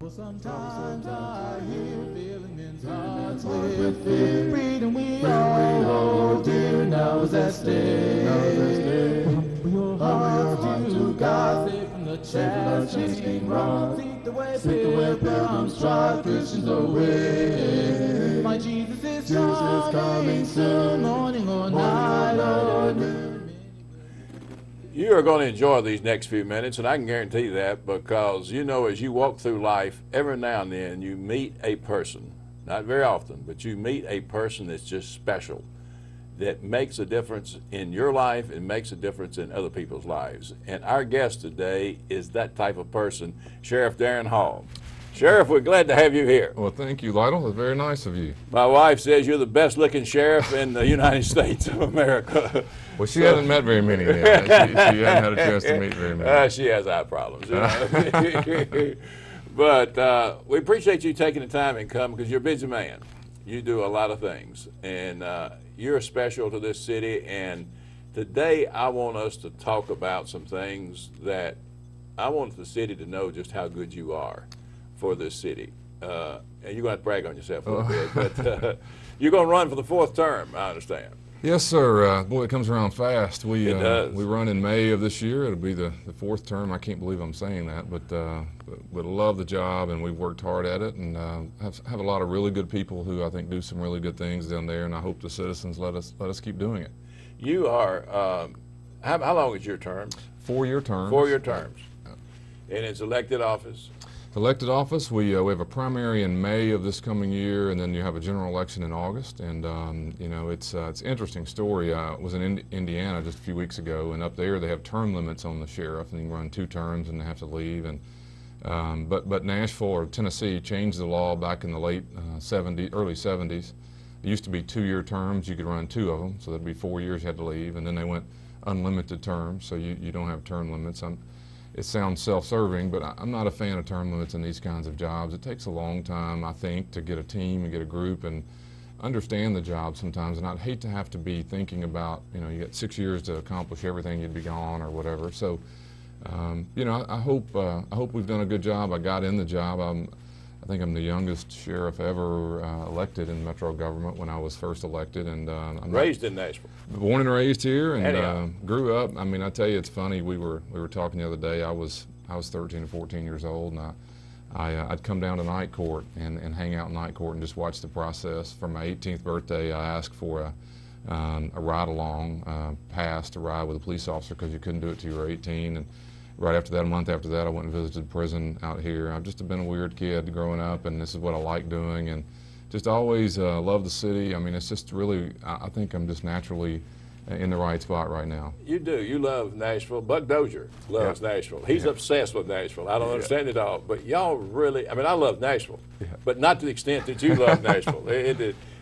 Sometimes I hear feeling in touch with fear. Freedom we all hold dear, now is at stake. Humble your heart to God, safe from the chastening wrong. Seek the way pilgrims trod, Christians away. My Jesus is coming soon, morning or night or noon. You are going to enjoy these next few minutes, and I can guarantee that, because you know, as you walk through life, every now and then you meet a person, not very often, but you meet a person that's just special, that makes a difference in your life and makes a difference in other people's lives. And our guest today is that type of person, Sheriff Daron Hall. Sheriff, we're glad to have you here. Well, thank you, Lytle. That's very nice of you. My wife says you're the best looking sheriff in the United States of America. Well, she hasn't met very many yet. She hasn't had a chance to meet very many. She has eye problems. You know? But we appreciate you taking the time and coming, because you're a busy man. You do a lot of things, and you're special to this city. And today I want us to talk about some things that I want the city to know just how good you are for this city. And you're going to have to brag on yourself a little bit, but you're going to run for the 4th term, I understand. Yes, sir. Boy, it comes around fast. We does. run in May of this year. It'll be the 4th term. I can't believe I'm saying that, but love the job, and we've worked hard at it, and have a lot of really good people who I think do some really good things down there, and I hope the citizens let us keep doing it. You are, how long is your term? 4-year terms. 4-year terms. And it's elected office? Elected office, we have a primary in May of this coming year, and then you have a general election in August. And you know, it's an interesting story. I was in Indiana just a few weeks ago, and up there they have term limits on the sheriff, and you can run 2 terms and they have to leave. And but Nashville or Tennessee changed the law back in the late early 70s. It used to be 2-year terms. You could run 2 of them, so that'd be 4 years you had to leave, and then they went unlimited terms, so you don't have term limits. It sounds self-serving, but I'm not a fan of term limits in these kinds of jobs. It takes a long time, I think, to get a team and get a group and understand the job sometimes. And I'd hate to have to be thinking about, you know, you got 6 years to accomplish everything, you'd be gone or whatever. So, you know, I hope we've done a good job. I got in the job. I think I'm the youngest sheriff ever elected in metro government when I was first elected, and I'm raised in Nashville. Born and raised here, and grew up. I mean, I tell you, it's funny. We were talking the other day. I was 13 or 14 years old, and I'd come down to night court and hang out in night court and just watch the process. For my 18th birthday, I asked for a ride-along pass to ride with a police officer, because you couldn't do it till you were 18. And right after that, a month after that, I went and visited prison out here. I've just been a weird kid growing up, and this is what I like doing, and just always love the city. I mean, it's just really, I think I'm just naturally in the right spot right now. You do. You love Nashville. Buck Dozier loves Nashville. He's obsessed with Nashville. I don't understand it all, but y'all really, I mean, I love Nashville, but not to the extent that you love Nashville.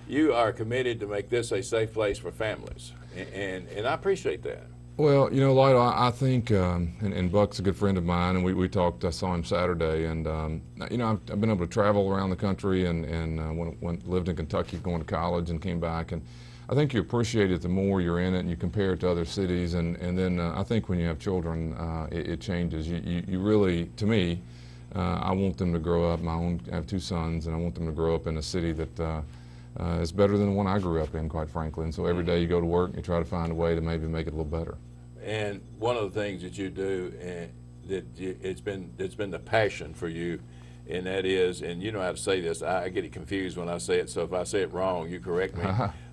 You are committed to make this a safe place for families, and I appreciate that. Well, you know, Lytle, I think, and Buck's a good friend of mine, and we talked. I saw him Saturday, and you know, I've been able to travel around the country, and lived in Kentucky, going to college, and came back, and I think you appreciate it the more you're in it, and you compare it to other cities, and then I think when you have children, it changes. You really, to me, I want them to grow up. I have 2 sons, and I want them to grow up in a city that is better than the one I grew up in, quite frankly. And so every day you go to work, and you try to find a way to maybe make it a little better. And one of the things that you do, it's been the passion for you, and that is, and you know how to say this, I get it confused when I say it, so if I say it wrong, you correct me.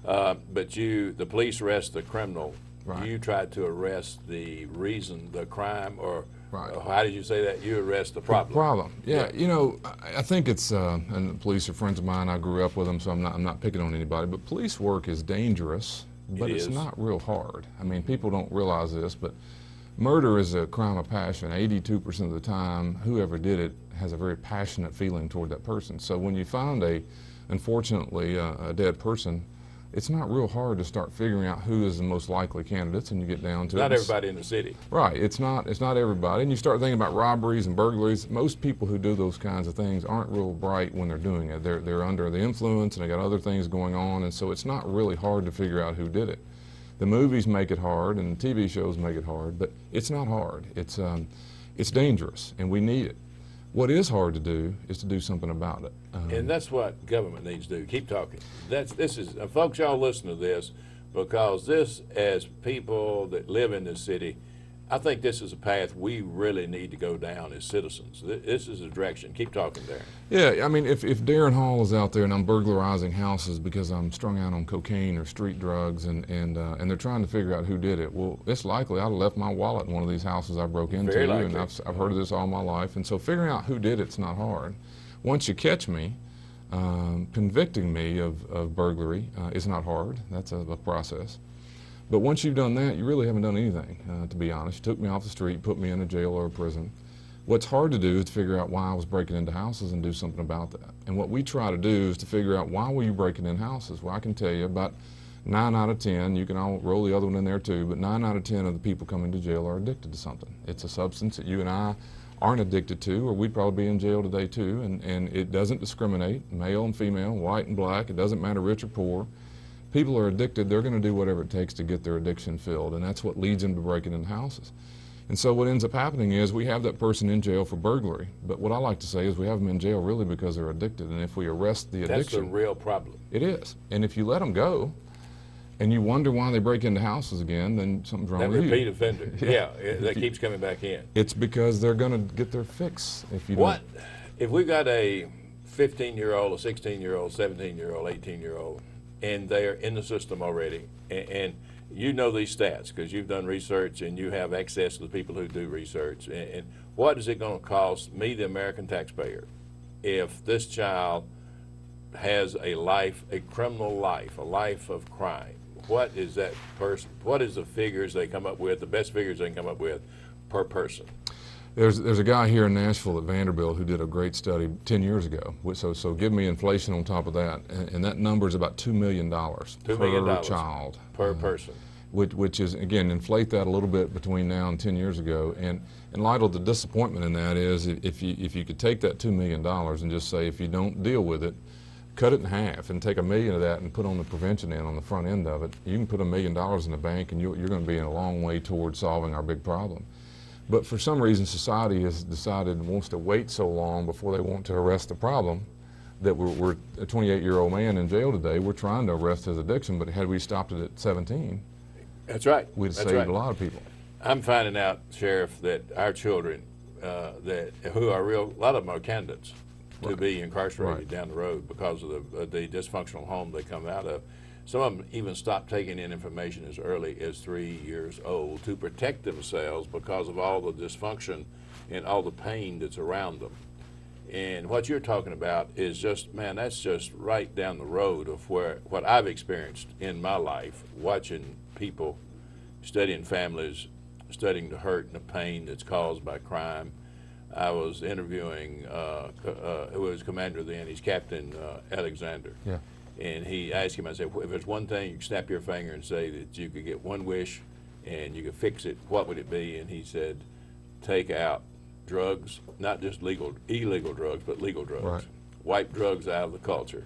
But the police arrest the criminal. Right. You tried to arrest the reason, the crime, or how did you say that? You arrest the problem. The problem, yeah. You know, I think it's, and the police are friends of mine. I grew up with them, so I'm not picking on anybody. But police work is dangerous, but it's not real hard. I mean, people don't realize this, but murder is a crime of passion. 82% of the time, whoever did it has a very passionate feeling toward that person. So when you find unfortunately, a dead person, it's not real hard to start figuring out who is the most likely candidates, and you get down to not everybody in the city. Right, it's not everybody, and you start thinking about robberies and burglaries. Most people who do those kinds of things aren't real bright when they're doing it. They're under the influence, and they got other things going on, and so it's not really hard to figure out who did it. The movies make it hard, and TV shows make it hard, but it's not hard. It's dangerous, and we need it. What is hard to do is to do something about it. And that's what government needs to do. Keep talking. This is, folks, y'all listen to this, because this, as people that live in this city, I think this is a path we really need to go down as citizens. This is a direction. Keep talking, Darren. Yeah, I mean, if Daron Hall is out there and I'm burglarizing houses because I'm strung out on cocaine or street drugs, and they're trying to figure out who did it, well, it's likely I'd have left my wallet in one of these houses I broke into, Very likely. and I've heard of this all my life. And so figuring out who did it's not hard. Once you catch me, convicting me of burglary is not hard. That's a process. But once you've done that, you really haven't done anything, to be honest. You took me off the street, put me in a jail or a prison. What's hard to do is to figure out why I was breaking into houses and do something about that. And what we try to do is to figure out, why were you breaking in houses? Well, I can tell you about 9 out of 10, you can all roll the other one in there too, but 9 out of 10 of the people coming to jail are addicted to something. It's a substance that you and I aren't addicted to, or we'd probably be in jail today too. And it doesn't discriminate, male and female, white and black, it doesn't matter rich or poor. People are addicted, they're going to do whatever it takes to get their addiction filled, and that's what leads them to breaking into houses. And so what ends up happening is we have that person in jail for burglary, but what I like to say is we have them in jail really because they're addicted, and if we arrest the addiction... That's the real problem. It is. And if you let them go, and you wonder why they break into houses again, then something's wrong with you. That repeat offender, yeah, that keeps coming back in. It's because they're going to get their fix if you What don't... if we got a 15-year-old, a 16-year-old, 17-year-old, 18-year-old, and they're in the system already, and you know these stats because you've done research and you have access to the people who do research, and what is it going to cost me, the American taxpayer, if this child has a life, a criminal life, a life of crime? What is that person, what is the figures they come up with, the best figures they can come up with per person? There's a guy here in Nashville at Vanderbilt who did a great study 10 years ago. So give me inflation on top of that, and that number is about $2 million per child. Per person. Which is, again, inflate that a little bit between now and 10 years ago. And Lytle, the disappointment in that is if you could take that $2 million and just say, if you don't deal with it, cut it in half and take $1 million of that and put on the prevention end on the front end of it, you can put $1 million in the bank and you're going to be in a long way towards solving our big problem. But for some reason, society has decided and wants to wait so long before they want to arrest the problem that we're a 28-year-old man in jail today. We're trying to arrest his addiction, but had we stopped it at 17, that's right. We'd have saved a lot of people. I'm finding out, Sheriff, that our children, who are a lot of them are candidates to be incarcerated down the road because of the dysfunctional home they come out of. Some of them even stop taking in information as early as 3 years old to protect themselves because of all the dysfunction and all the pain that's around them. And what you're talking about is just, man, that's just right down the road of what I've experienced in my life, watching people, studying families, studying the hurt and the pain that's caused by crime. I was interviewing who was commander then, he's Captain Alexander. Yeah. And he asked him, I said, if there's one thing you could snap your finger and say that you could get one wish and you could fix it, what would it be? And he said, take out drugs, not just illegal drugs, but legal drugs. Right. Wipe drugs out of the culture,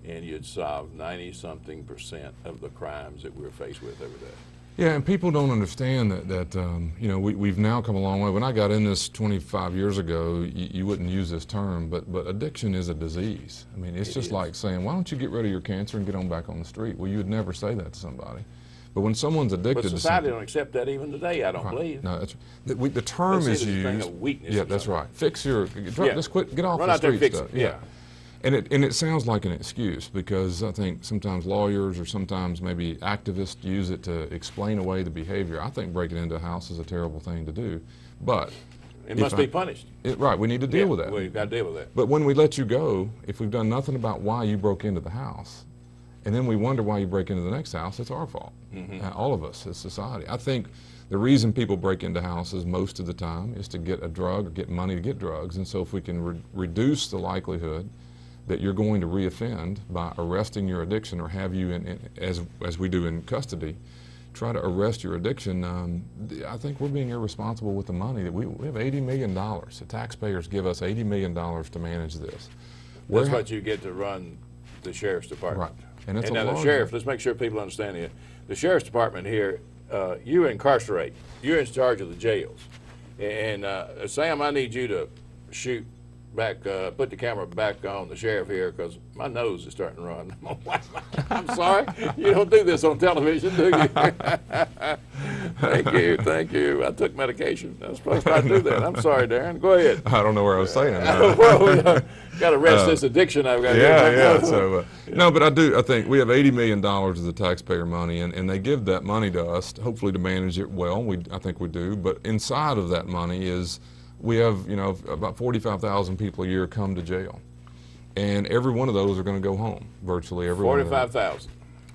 and you'd solve 90-something% of the crimes that we're faced with every day. Yeah, and people don't understand that you know, we've now come a long way. When I got in this 25 years ago, you wouldn't use this term, but addiction is a disease. I mean, it's just like saying, why don't you get rid of your cancer and get on back on the street? Well, you would never say that to somebody. But when someone's addicted to something... But society don't accept that even today, I don't believe. No, that's, the term is used... Weakness that's right. Fix your... Just quit, get off the street stuff. Yeah. And it sounds like an excuse because I think sometimes lawyers or sometimes maybe activists use it to explain away the behavior. I think breaking into a house is a terrible thing to do, but it must be punished. Right, we need to deal with that. We've got to deal with that. But when we let you go, if we've done nothing about why you broke into the house, and then we wonder why you break into the next house, it's our fault. All of us as society. I think the reason people break into houses most of the time is to get a drug or get money to get drugs, and so if we can reduce the likelihood that you're going to reoffend by arresting your addiction or have you, as we do in custody, try to arrest your addiction, I think we're being irresponsible with the money. That we have $80 million. The taxpayers give us $80 million to manage this. That's what you get to run the Sheriff's Department. Right. And it's now the Sheriff, let's make sure people understand here, the Sheriff's Department here, you incarcerate. You're in charge of the jails. And Sam, I need you to shoot put the camera back on the sheriff here because my nose is starting to run. I'm sorry, you don't do this on television, do you? Thank you. I took medication. I was supposed to not do that. I'm sorry, Daron. Go ahead. I don't know where I was saying. Well, got to rest this addiction I've got. Yeah. So no, but I think we have $80 million of the taxpayer money, and they give that money to us, hopefully to manage it well. I think we do. But inside of that money is we have about 45,000 people a year come to jail, and every one of those are going to go home. Virtually every 45,000.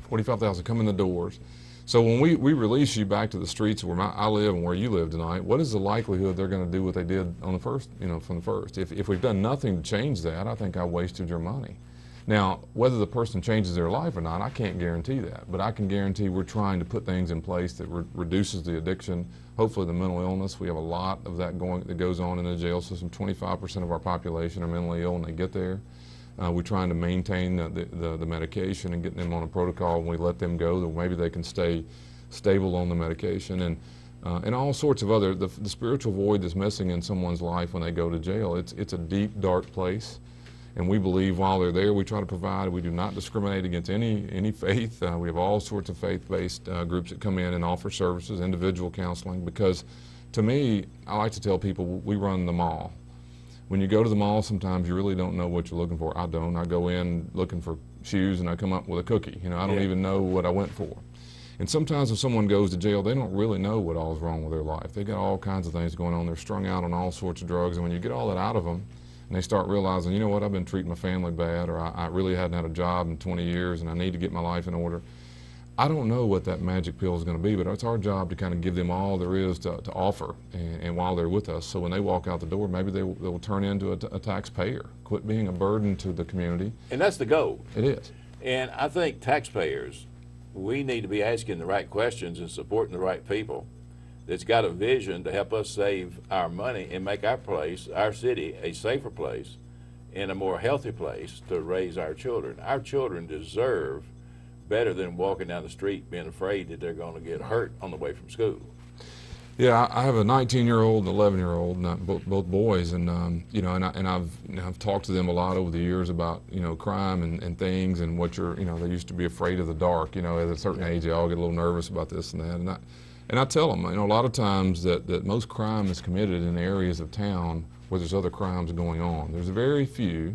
45,000 come in the doors. So when we release you back to the streets where I live and where you live tonight, what is the likelihood they're going to do what they did on the first, from the first? If we've done nothing to change that, I think I wasted your money. Now, whether the person changes their life or not, I can't guarantee that, but I can guarantee we're trying to put things in place that reduces the addiction, hopefully the mental illness. We have a lot of that goes on in the jail system. 25% of our population are mentally ill when they get there. We're trying to maintain the medication and getting them on a protocol. When we let them go, that maybe they can stay stable on the medication, and all sorts of other, the spiritual void that's missing in someone's life when they go to jail. It's a deep, dark place, and we believe while they're there, we try to provide. We do not discriminate against any faith. We have all sorts of faith-based groups that come in and offer services, individual counseling, because to me, I like to tell people we run the mall. When you go to the mall, sometimes you really don't know what you're looking for. I don't. I go in looking for shoes and I come up with a cookie. I don't even know what I went for. And sometimes if someone goes to jail, they don't really know what all is wrong with their life. They got all kinds of things going on. They're strung out on all sorts of drugs. And when you get all that out of them and they start realizing, you know what, I've been treating my family bad, or I really hadn't had a job in 20 years and I need to get my life in order. I don't know what that magic pill is going to be, but it's our job to kind of give them all there is to offer, and while they're with us. So when they walk out the door, maybe they will turn into a taxpayer, quit being a burden to the community. And that's the goal. It is. And I think taxpayers, we need to be asking the right questions and supporting the right people that's got a vision to help us save our money and make our place, our city, a safer place and a more healthy place to raise our children. Our children deserve better than walking down the street being afraid that they're going to get hurt on the way from school. Yeah, I have a 19-year-old and 11-year-old, both boys, and I've talked to them a lot over the years about crime and things, and what they used to be afraid of the dark. At a certain age, they all get a little nervous about this and that, and I tell them, a lot of times that most crime is committed in areas of town where there's other crimes going on. There's very few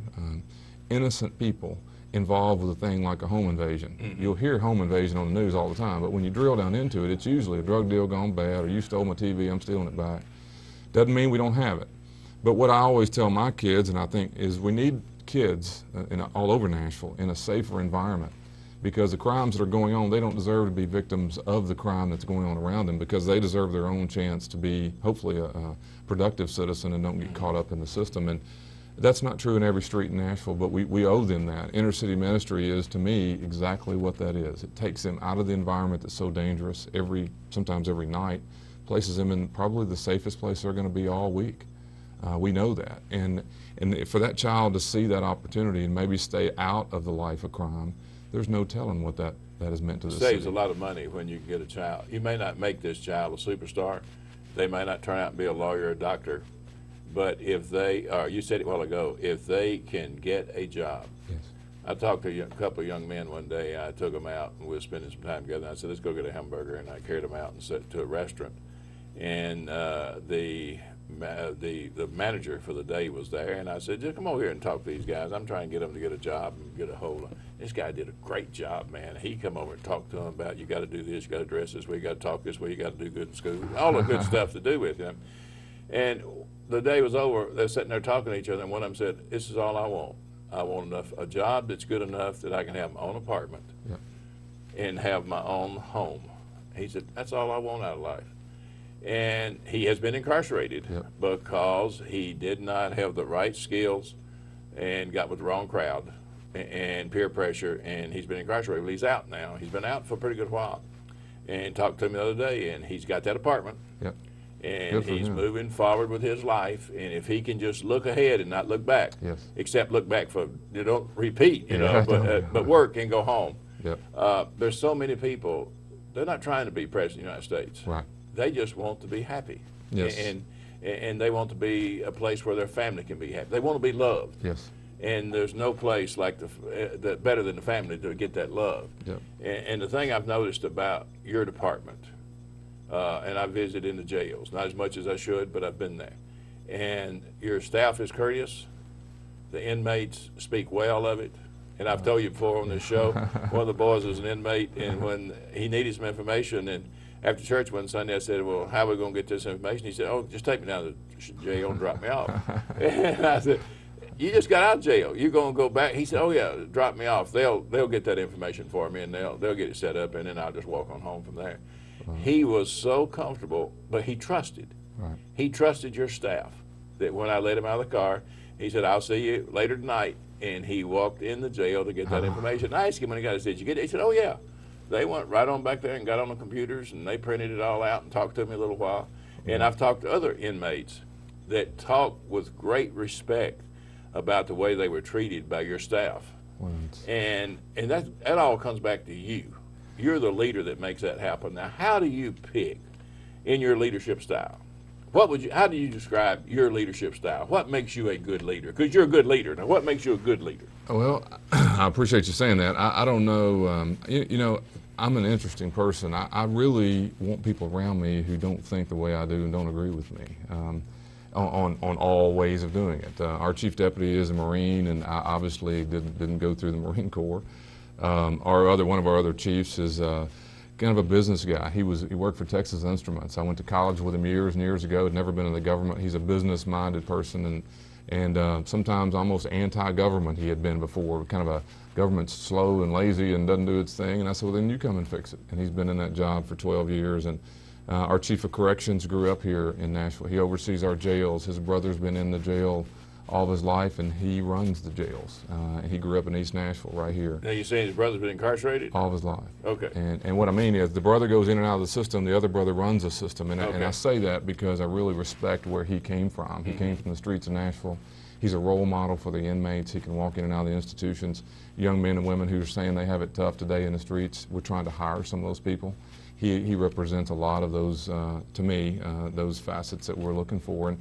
innocent people involved with a thing like a home invasion. Mm-hmm. You'll hear home invasion on the news all the time, but when you drill down into it, it's usually a drug deal gone bad, or you stole my TV, I'm stealing it back. Doesn't mean we don't have it. But what I always tell my kids, and I think, is we need kids all over Nashville in a safer environment, because the crimes that are going on, they don't deserve to be victims of the crime that's going on around them, because they deserve their own chance to be, hopefully, a productive citizen and don't get caught up in the system. And that's not true in every street in Nashville, but we owe them that. Inner city ministry is, to me, exactly what that is. It takes them out of the environment that's so dangerous sometimes every night, places them in probably the safest place they're going to be all week. We know that. And for that child to see that opportunity and maybe stay out of the life of crime, there's no telling what that has meant to the city. It saves a lot of money when you get a child. You may not make this child a superstar. They may not turn out and be a lawyer or a doctor. But if they are, you said it a while ago, if they can get a job. Yes. I talked to a couple of young men one day. I took them out and we were spending some time together. And I said, let's go get a hamburger. And I carried them out and sat to a restaurant. And the manager for the day was there. And I said, just come over here and talk to these guys. I'm trying to get them to get a job and get a hold of. This guy did a great job, man. He come over and talked to them about, you got to do this, you got to dress this way, you got to talk this way, you got to do good in school. All the good stuff to do with him. And the day was over, they're sitting there talking to each other, and one of them said, this is all I want. I want a job that's good enough that I can have my own apartment and have my own home. He said, that's all I want out of life. And he has been incarcerated because he did not have the right skills and got with the wrong crowd and peer pressure, and he's been incarcerated. Well, he's out now. He's been out for a pretty good while. And talked to him the other day, and he's got that apartment. And he's moving forward with his life, and if he can just look ahead and not look back, except look back for, you don't repeat, but work and go home. There's so many people, they're not trying to be president of the United States. Right. They just want to be happy. Yes. and they want to be a place where their family can be happy. They want to be loved. Yes. And there's no place like the better than the family to get that love. Yep. And the thing I've noticed about your department, and I visit in the jails, not as much as I should, but I've been there. And your staff is courteous. The inmates speak well of it. And I've told you before on this show, one of the boys was an inmate, and when he needed some information, and after church one Sunday, I said, well, how are we going to get this information? He said, oh, just take me down to the jail and drop me off. And I said, you just got out of jail. You're going to go back? He said, oh, yeah, drop me off. They'll get that information for me, and they'll get it set up, and then I'll just walk on home from there. He was so comfortable, but he trusted. Right. He trusted your staff, that when I let him out of the car, he said, I'll see you later tonight. And he walked in the jail to get that information. I asked him when he got it, did you get it? He said, oh, yeah. They went right on back there and got on the computers, and they printed it all out and talked to me a little while. And I've talked to other inmates that talk with great respect about the way they were treated by your staff. And that all comes back to you. You're the leader that makes that happen. Now, how do you pick in your leadership style? How do you describe your leadership style? What makes you a good leader? Because you're a good leader. Now, what makes you a good leader? Well, I appreciate you saying that. I don't know, you know, I'm an interesting person. I really want people around me who don't think the way I do and don't agree with me on all ways of doing it. Our chief deputy is a Marine, and I obviously didn't go through the Marine Corps. One of our other chiefs is kind of a business guy. He worked for Texas Instruments. I went to college with him years and years ago. Had never been in the government. He's a business-minded person, and sometimes almost anti-government he had been before. Kind of a government's slow and lazy and doesn't do its thing. And I said, well, then you come and fix it. And he's been in that job for 12 years. And our chief of corrections grew up here in Nashville. He oversees our jails. His brother's been in the jail all of his life, and he runs the jails. He grew up in East Nashville, right here. Now, you're saying his brother's been incarcerated? All of his life. Okay. And what I mean is the brother goes in and out of the system, the other brother runs the system. And, and I say that because I really respect where he came from. He came from the streets of Nashville. He's a role model for the inmates. He can walk in and out of the institutions. Young men and women who are saying they have it tough today in the streets, we're trying to hire some of those people. He represents a lot of those, to me, those facets that we're looking for. And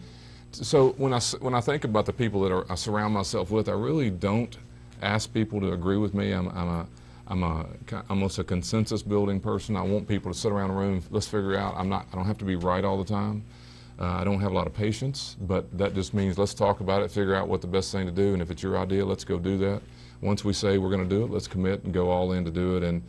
so when I think about the people that I surround myself with, I really don't ask people to agree with me. I'm almost a consensus building person. I want people to sit around a room, let's figure out. I don't have to be right all the time. I don't have a lot of patience, but that just means let's talk about it, figure out what the best thing to do, and if it's your idea, let's go do that. Once we say we're going to do it, let's commit and go all in to do it. And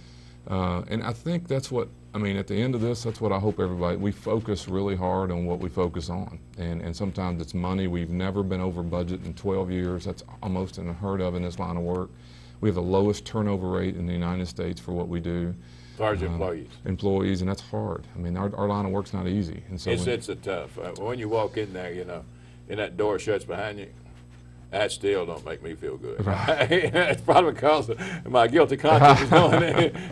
I think that's what, I mean, at the end of this, that's what I hope everybody, we focus really hard on what we focus on. And sometimes it's money. We've never been over budget in 12 years. That's almost unheard of in this line of work. We have the lowest turnover rate in the United States for what we do. As far as employees. Employees, and that's hard. I mean, our line of work's not easy. And so it's a tough. When you walk in there, you know, and that door shuts behind you, that still don't make me feel good. Right. It's probably because of my guilty conscience is going,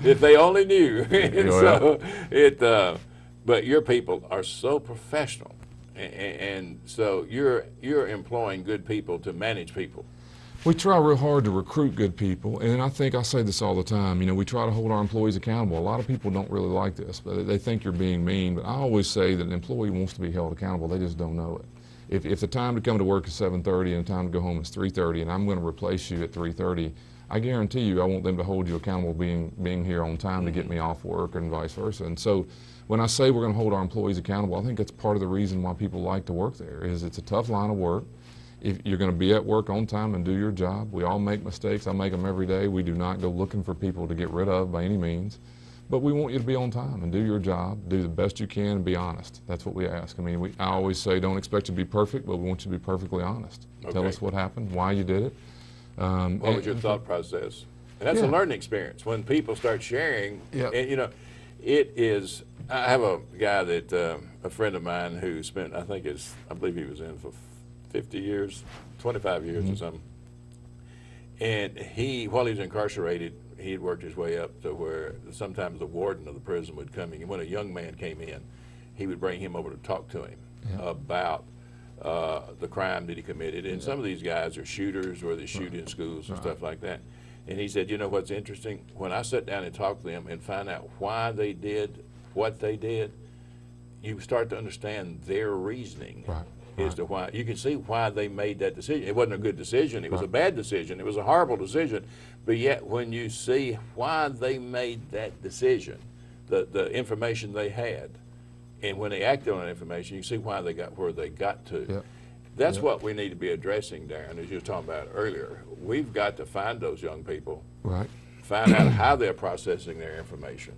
if they only knew. And so but your people are so professional, and so you're employing good people to manage people. We try real hard to recruit good people, and I think I say this all the time, you know, we try to hold our employees accountable. A lot of people don't really like this, but they think you're being mean, but I always say that an employee wants to be held accountable, they just don't know it. If the time to come to work is 7:30 and the time to go home is 3:30, and I'm going to replace you at 3:30, I guarantee you I want them to hold you accountable being here on time to get me off work, and vice versa. And so when I say we're going to hold our employees accountable, I think that's part of the reason why people like to work there, is it's a tough line of work. If you're going to be at work on time and do your job, we all make mistakes. I make them every day. We do not go looking for people to get rid of by any means. But we want you to be on time and do your job, do the best you can, and be honest. That's what we ask. I mean, I always say don't expect you to be perfect, but we want you to be perfectly honest. Okay. Tell us what happened, why you did it. What was your thought process? And that's a learning experience. When people start sharing, and, you know, it is, I have a guy that, a friend of mine who spent, I believe he was in for 50 years, 25 years or something. And while he was incarcerated, he had worked his way up to where sometimes the warden of the prison would come in. And when a young man came in, he would bring him over to talk to him about the crime that he committed. And some of these guys are shooters, or they shoot in schools and stuff like that. And he said, you know what's interesting? When I sit down and talk to them and find out why they did what they did, you start to understand their reasoning. Right. as to why. You can see why they made that decision. It wasn't a good decision. It was a bad decision. It was a horrible decision. But yet, when you see why they made that decision, the information they had, and when they acted on that information, you see why they got where they got to. Yep. That's what we need to be addressing, Daron, as you were talking about earlier. We've got to find those young people, Right. find out how they're processing their information,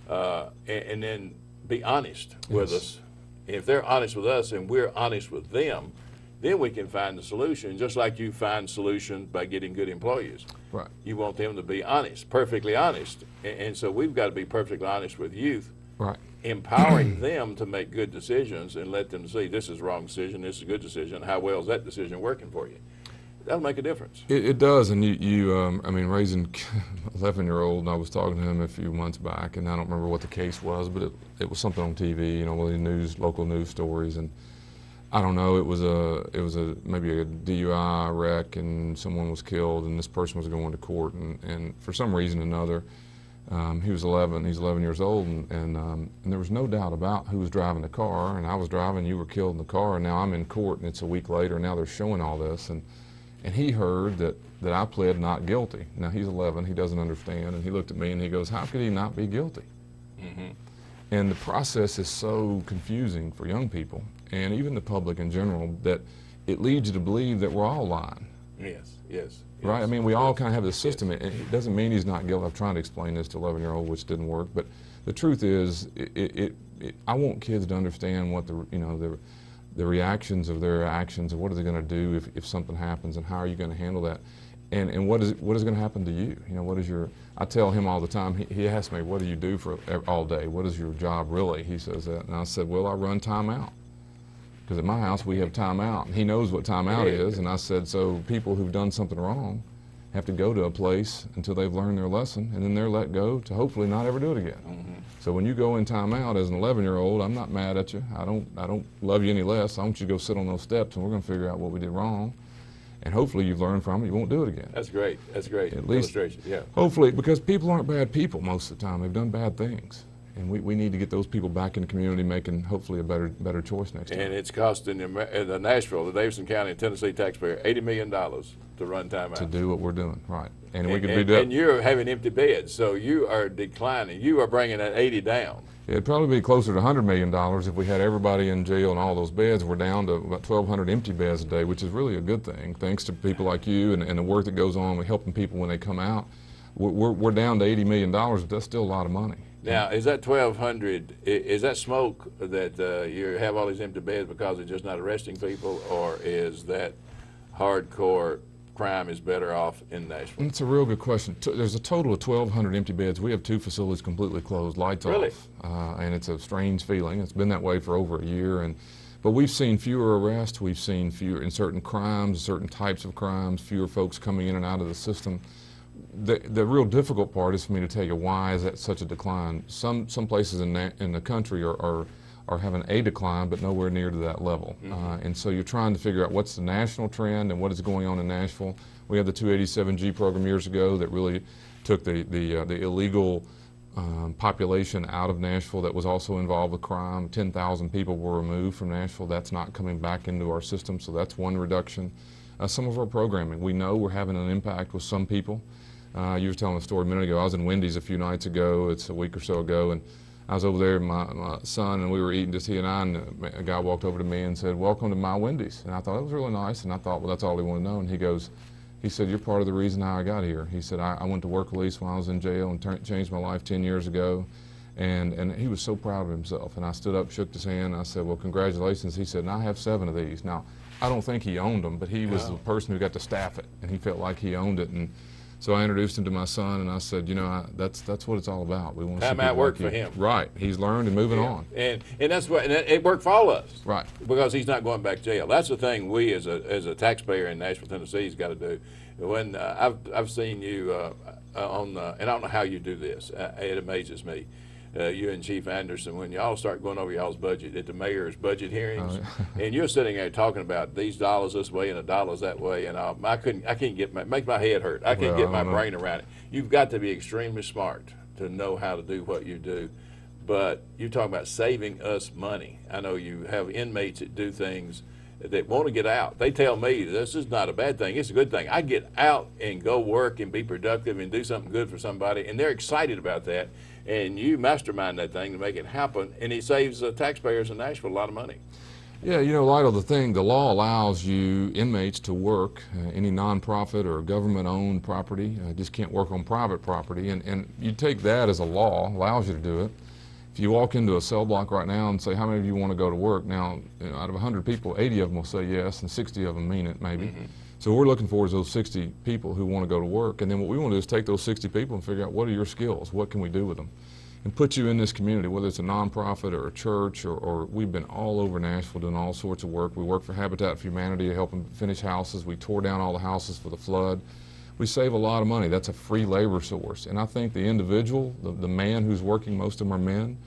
and then be honest with us. If they're honest with us and we're honest with them, then we can find the solution, just like you find solutions by getting good employees. Right. You want them to be honest, perfectly honest. And so we've got to be perfectly honest with youth, Right. empowering them to make good decisions and let them see this is a wrong decision, this is a good decision, how well is that decision working for you? That'll make a difference. It does, and I mean, raising 11-year-old, and I was talking to him a few months back, and I don't remember what the case was, but it was something on TV, you know, one of the local news stories, and I don't know, it was maybe a DUI wreck, and someone was killed, and this person was going to court, and for some reason or another, he was 11. He's 11 years old, and there was no doubt about who was driving the car, and I was driving. You were killed in the car, and now I'm in court, and it's a week later. And now they're showing all this, and he heard that I pled not guilty. Now he's 11. He doesn't understand, and he looked at me and he goes, "How could he not be guilty?" Mm-hmm. And the process is so confusing for young people, and even the public in general, that it leads you to believe that we're all lying. Yes, yes. Right, I mean, we all kind of have this system. It doesn't mean he's not guilty. I'm trying to explain this to 11-year-old, which didn't work. But the truth is, I want kids to understand what the reactions of their actions and what are they going to do if something happens, and how are you going to handle that, and what is going to happen to you? You know, what is your? I tell him all the time. He asks me, "What do you do for all day? What is your job really?" He says that, and I said, "Well, I run timeout." Because at my house we have timeout, and he knows what timeout is. And I said, so people who've done something wrong have to go to a place until they've learned their lesson, and then they're let go to hopefully not ever do it again. Mm-hmm. So when you go in timeout as an 11-year-old, I'm not mad at you. I don't love you any less. I want you to go sit on those steps, and we're going to figure out what we did wrong. And hopefully you've learned from it. You won't do it again. That's great. That's great. At least, illustration. Yeah. Hopefully, because people aren't bad people most of the time. They've done bad things. And we need to get those people back in the community, making hopefully a better choice next time. And it's costing the Nashville, the Davidson County and Tennessee taxpayer, $80 million to run timeout. To do what we're doing, right. And we could be doing. And you're having empty beds, so you are declining. You are bringing that 80 down. It'd probably be closer to $100 million if we had everybody in jail and all those beds. We're down to about 1,200 empty beds a day, which is really a good thing, thanks to people like you and the work that goes on with helping people when they come out. We're down to $80 million, but that's still a lot of money. Now, is that 1,200, is that smoke that you have all these empty beds because it's just not arresting people, or is that hardcore crime is better off in Nashville? That's a real good question. There's a total of 1,200 empty beds. We have 2 facilities completely closed, lights off. And it's a strange feeling. It's been that way for over a year. But we've seen fewer arrests. We've seen fewer in certain crimes, certain types of crimes, fewer folks coming in and out of the system. The real difficult part is for me to tell you why is that such a decline. Some places in the country are having a decline, but nowhere near to that level. Mm-hmm. And so you're trying to figure out what's the national trend and what is going on in Nashville. We had the 287G program years ago that really took the illegal population out of Nashville that was also involved with crime. 10,000 people were removed from Nashville. That's not coming back into our system, so that's one reduction. Some of our programming, we know we're having an impact with some people. You were telling a story a minute ago. I was in Wendy's a few nights ago. It's a week or so ago, and I was over there with my son, and we were eating, just he and I, and a guy walked over to me and said, "Welcome to my Wendy's." And I thought that was really nice, and I thought, well, that's all he wanted to know. And he said, "You're part of the reason how I got here." He said, I went to work release when I was in jail and changed my life 10 years ago. And he was so proud of himself. And I stood up, shook his hand, and I said, "Well, congratulations." He said, "And I have 7 of these." Now, I don't think he owned them, but he was the person who got to staff it, and he felt like he owned it. And so I introduced him to my son, and I said, you know, that's what it's all about. We want to see time out work for him. Right. He's learned and moving on. And that's what, and it worked for all of us. Right. Because he's not going back to jail. That's the thing we as a taxpayer in Nashville, Tennessee, has got to do. When I've seen you and I don't know how you do this. It amazes me. You and Chief Anderson, when y'all start going over y'all's budget at the mayor's budget hearings, and you're sitting there talking about these dollars this way and the dollars that way, and I can't get make my head hurt. I can't get my brain around it. You've got to be extremely smart to know how to do what you do. But you're talking about saving us money. I know you have inmates that do things that want to get out. They tell me this is not a bad thing, it's a good thing. I get out and go work and be productive and do something good for somebody, and they're excited about that. And you mastermind that thing to make it happen, and it saves taxpayers in Nashville a lot of money. Yeah, you know, Lionel, the law allows you inmates to work any nonprofit or government-owned property. Just can't work on private property, and you take that as a law, allows you to do it. If you walk into a cell block right now and say, how many of you want to go to work? Now, you know, out of 100 people, 80 of them will say yes, and 60 of them mean it, maybe. Mm-hmm. So what we're looking for is those 60 people who want to go to work, and then what we want to do is take those 60 people and figure out what are your skills, what can we do with them, and put you in this community, whether it's a nonprofit or a church, or we've been all over Nashville doing all sorts of work. We work for Habitat for Humanity to help them finish houses. We tore down all the houses for the flood. We save a lot of money. That's a free labor source. And I think the individual, the man who's working, most of them are men,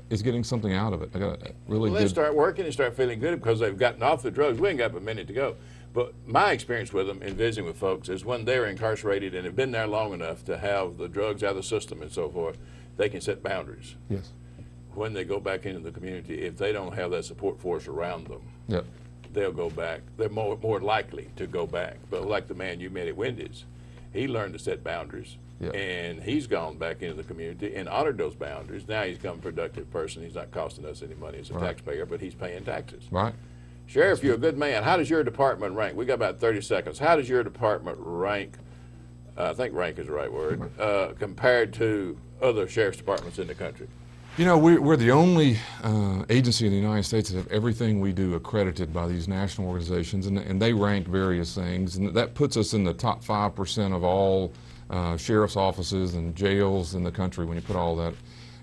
is getting something out of it. I got a really well, they start working and start feeling good because they've gotten off the drugs. We ain't got but a minute to go. But my experience with them in visiting with folks is when they're incarcerated and have been there long enough to have the drugs out of the system and so forth, they can set boundaries. Yes. When they go back into the community, if they don't have that support force around them, yep, they'll go back. They're more likely to go back. But like the man you met at Wendy's, he learned to set boundaries, yep, and he's gone back into the community and honored those boundaries. Now he's become a productive person. He's not costing us any money as a taxpayer, but he's paying taxes. Right. Sheriff, you're a good man. How does your department rank? We got about 30 seconds. How does your department rank? I think rank is the right word, compared to other sheriff's departments in the country? You know, we're the only agency in the United States that have everything we do accredited by these national organizations, and they rank various things, and that puts us in the top 5% of all sheriff's offices and jails in the country when you put all that.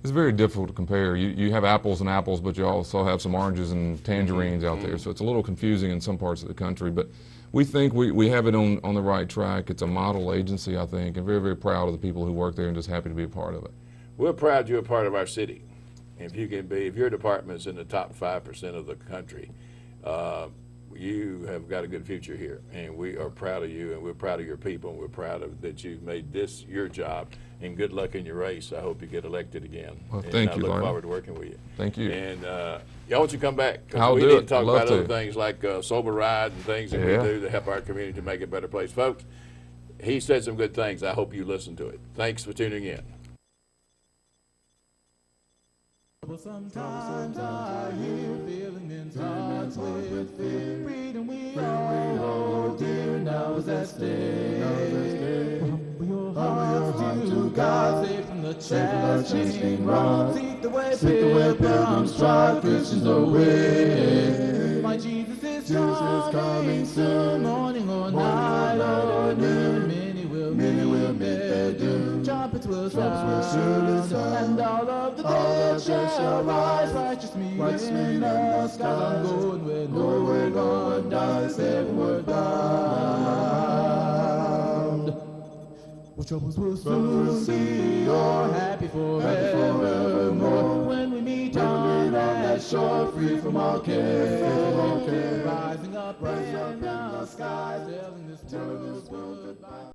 It's very difficult to compare. You have apples and apples, but you also have some oranges and tangerines out there, so it's a little confusing in some parts of the country, but we think we have it on the right track. It's a model agency, I think, and very, very proud of the people who work there and just happy to be a part of it. We're proud you're a part of our city. If your department's in the top 5% of the country, you have got a good future here, and we are proud of you, and we're proud of your people, and we're proud of that you've made this your job. And good luck in your race. I hope you get elected again. Well, thank you, I look Larry. forward to working with you. Thank you. And y'all want you to come back. I'll we do need it. to talk I'd love about other to. things like sober ride and things that we do to help our community to make it a better place. Folks, he said some good things. I hope you listen to it. Thanks for tuning in. Sometimes I hear feeling in touch with fear. Freedom we all hold dear now is at stake. Humble your heart to God, save from the chastening wrong. Seek the way pilgrims trod, Christians away. My Jesus is coming soon, morning or night or noon. Many will meet their doom. Trumpets will sound, and all of the dead shall rise. Righteous me in the skies. I'm going where no one dies, heavenward bound. What troubles will soon be, or happy forevermore. When we meet on that shore, free from all care. Rising up in the skies, telling this world goodbye.